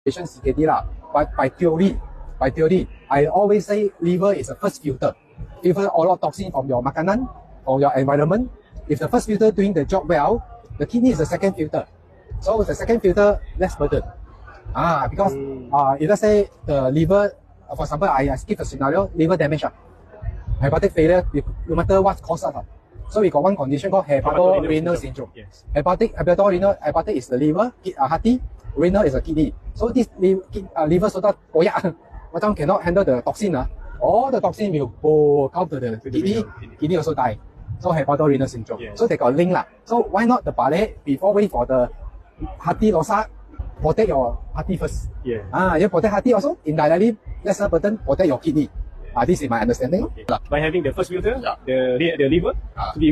CKD lah. But by theory, I always say liver is the first filter. Filter a lot of toxin from your makanan, from your environment. If the first filter doing the job well, the kidney is the second filter. So the second filter, less burden. Because if let's say the liver, for example, I skip the scenario, liver damage, hepatic failure, no matter what causes. So we got one condition called hepatorenal syndrome. Yes. Hepatic is the liver, hearty, renal is the kidney. So this liver so that macam cannot handle the toxin. All the toxin will go come to the kidney also die. So hepatorenal syndrome. Yes. So they got link lah. So why not the ballet before wait for the hearty losa, protect your hearty first. Yeah. You protect hearty also, indirectly lesser burden, protect your kidney. This is my understanding. Okay. By having the first filter, the liver, to be